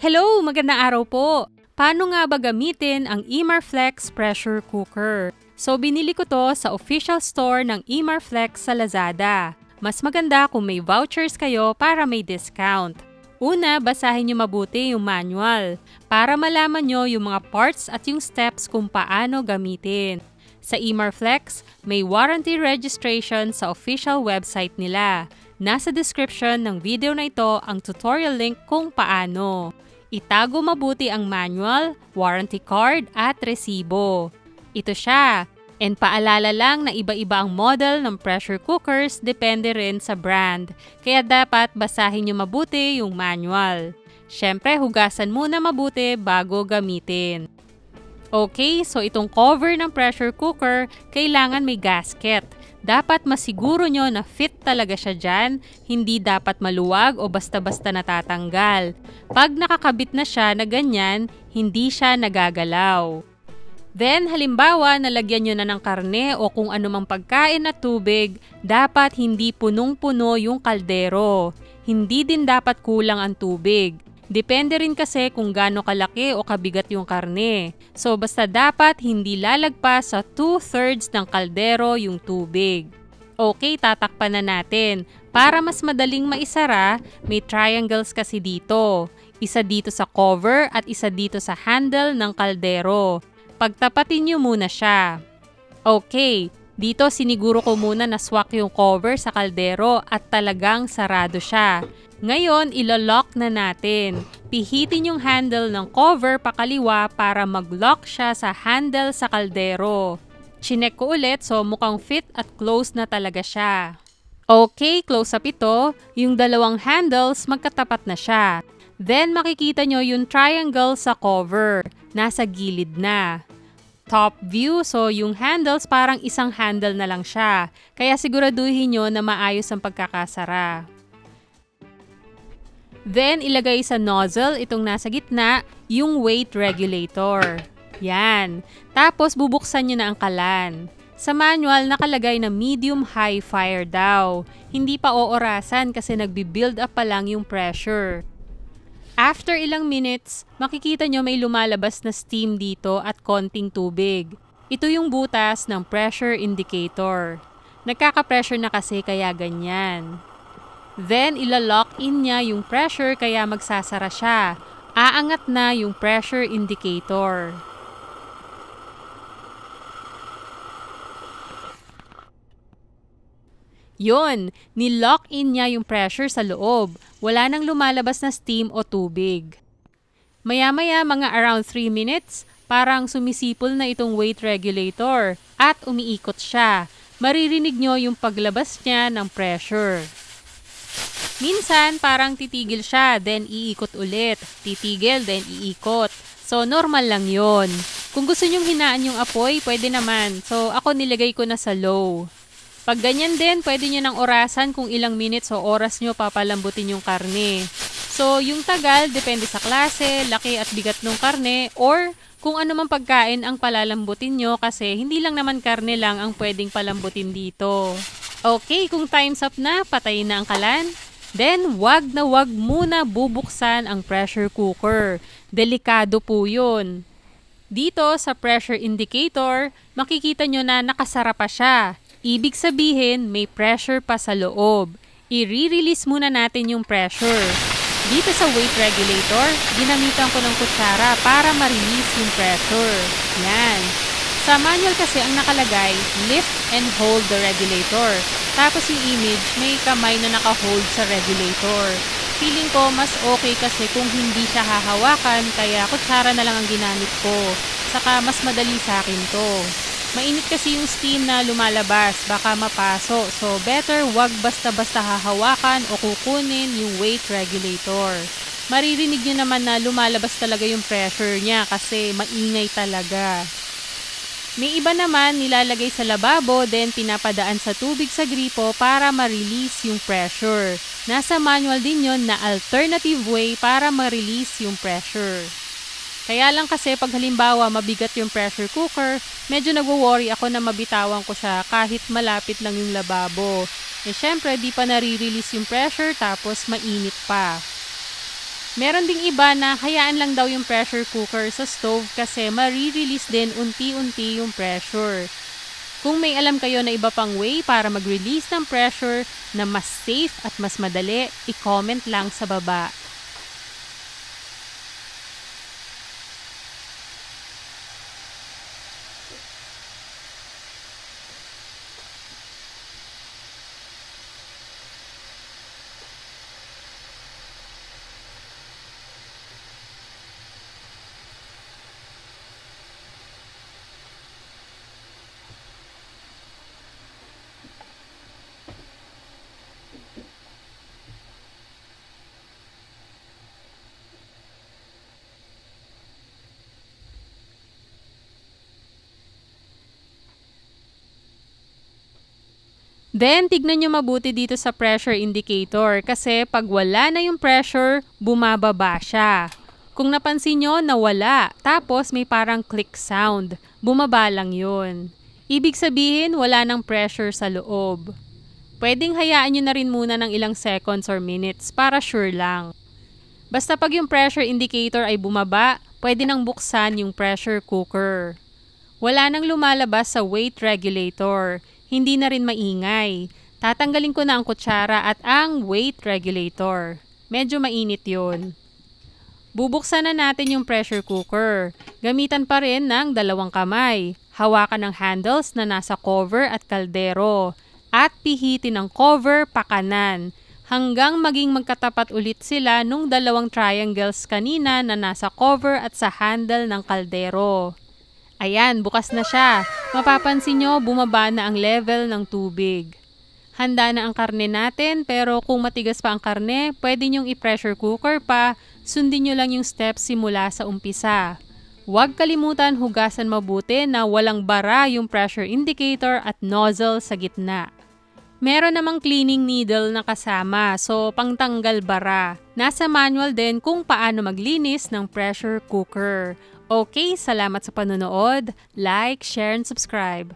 Hello! Magandang araw po! Paano nga ba gamitin ang Emarflex pressure cooker? So binili ko to sa official store ng Emarflex sa Lazada. Mas maganda kung may vouchers kayo para may discount. Una, basahin nyo mabuti yung manual para malaman nyo yung mga parts at yung steps kung paano gamitin. Sa Emarflex, may warranty registration sa official website nila. Nasa description ng video na ito ang tutorial link kung paano. Itago mabuti ang manual, warranty card at resibo. Ito siya. And paalala lang na iba-iba ang model ng pressure cookers depende rin sa brand. Kaya dapat basahin nyo mabuti yung manual. Siyempre, hugasan muna mabuti bago gamitin. Okay, so itong cover ng pressure cooker, kailangan may gasket. Dapat masiguro nyo na fit talaga siya dyan, hindi dapat maluwag o basta-basta natatanggal. Pag nakakabit na siya na ganyan, hindi siya nagagalaw. Then, halimbawa, nalagyan nyo na ng karne o kung anumang pagkain na tubig, dapat hindi punong-puno yung kaldero. Hindi din dapat kulang ang tubig. Depende rin kasi kung gaano kalaki o kabigat yung karne. So basta dapat hindi lalagpas sa 2/3 ng kaldero yung tubig. Okay, tatakpan na natin. Para mas madaling maisara, may triangles kasi dito. Isa dito sa cover at isa dito sa handle ng kaldero. Pagtapatin nyo muna siya. Okay, dito siniguro ko muna na swak yung cover sa kaldero at talagang sarado siya. Ngayon, ilolock na natin. Pihitin yung handle ng cover pakaliwa para mag-lock siya sa handle sa kaldero. Chinek ko ulit so mukhang fit at close na talaga siya. Okay, close up ito. Yung dalawang handles magkatapat na siya. Then makikita nyo yung triangle sa cover. Nasa gilid na. Top view, so yung handles parang isang handle na lang siya. Kaya siguraduhin nyo na maayos ang pagkakasara. Then, ilagay sa nozzle, itong nasa gitna, yung weight regulator. Yan. Tapos, bubuksan nyo na ang kalan. Sa manual, nakalagay na medium-high fire daw. Hindi pa oorasan kasi nagbi-build up pa lang yung pressure. After ilang minutes, makikita nyo may lumalabas na steam dito at konting tubig. Ito yung butas ng pressure indicator. Nagkaka-pressure na kasi kaya ganyan. Then, ilalock in niya yung pressure kaya magsasara siya. Aangat na yung pressure indicator. Yun, nilock in niya yung pressure sa loob. Wala nang lumalabas na steam o tubig. Maya-maya, mga around 3 minutes, parang sumisipol na itong weight regulator at umiikot siya. Maririnig nyo yung paglabas niya ng pressure. Minsan, parang titigil siya, then iikot ulit. Titigil, then iikot. So, normal lang yon. Kung gusto nyong hinaan yung apoy, pwede naman. So, ako nilagay ko na sa low. Pag ganyan din, pwede nyo nang orasan kung ilang minutes o oras nyo papalambutin yung karne. So, yung tagal, depende sa klase, laki at bigat ng karne, or kung ano mang pagkain ang palalambutin nyo kasi hindi lang naman karne lang ang pwedeng palambutin dito. Okay, kung time's up na, patayin na ang kalan. Then, wag na wag muna bubuksan ang pressure cooker. Delikado po yun. Dito sa pressure indicator, makikita nyo na nakasara pa siya. Ibig sabihin, may pressure pa sa loob. I-release muna natin yung pressure. Dito sa weight regulator, ginamitan ko ng kutsara para ma-release yung pressure. Yan. Sa manual kasi ang nakalagay, lift and hold the regulator. Tapos yung image, may kamay na naka-hold sa regulator. Feeling ko mas okay kasi kung hindi siya hahawakan, kaya kutsara na lang ang ginamit ko. Saka mas madali sa akin to. Mainit kasi yung steam na lumalabas, baka mapaso. So better wag basta-basta hahawakan o kukunin yung weight regulator. Maririnig nyo naman na lumalabas talaga yung pressure niya kasi maingay talaga. May iba naman nilalagay sa lababo then pinapadaan sa tubig sa gripo para ma-release yung pressure. Nasa manual din yon na alternative way para ma-release yung pressure. Kaya lang kasi pag halimbawa mabigat yung pressure cooker, medyo nagwo-worry ako na mabitawan ko siya kahit malapit lang yung lababo. Eh syempre di pa nare-release yung pressure tapos mainit pa. Meron ding iba na hayaan lang daw yung pressure cooker sa stove kasi ma-release din unti-unti yung pressure. Kung may alam kayo na iba pang way para mag-release ng pressure na mas safe at mas madali, i-comment lang sa baba. Then, tignan nyo mabuti dito sa pressure indicator kasi pag wala na yung pressure, bumababa siya. Kung napansin nyo, nawala. Tapos may parang click sound. Bumaba lang yun. Ibig sabihin, wala nang pressure sa loob. Pwedeng hayaan nyo na rin muna ng ilang seconds or minutes para sure lang. Basta pag yung pressure indicator ay bumaba, pwede nang buksan yung pressure cooker. Wala nang lumalabas sa weight regulator. Hindi na rin maingay. Tatanggalin ko na ang kutsara at ang weight regulator. Medyo mainit yun. Bubuksan na natin yung pressure cooker. Gamitan pa rin ng 2 kamay. Hawakan ng handles na nasa cover at kaldero. At pihitin ang cover pakanan. Hanggang maging magkatapat ulit sila nung 2 triangles kanina na nasa cover at sa handle ng kaldero. Ayan, bukas na siya. Mapapansin nyo, bumaba na ang level ng tubig. Handa na ang karne natin, pero kung matigas pa ang karne, pwede nyong i-pressure cooker pa. Sundin nyo lang yung steps simula sa umpisa. Huwag kalimutan hugasan mabuti na walang bara yung pressure indicator at nozzle sa gitna. Meron namang cleaning needle na kasama, so pangtanggal bara. Nasa manual din kung paano maglinis ng pressure cooker. Okay, salamat sa panonood. Like, share, and subscribe.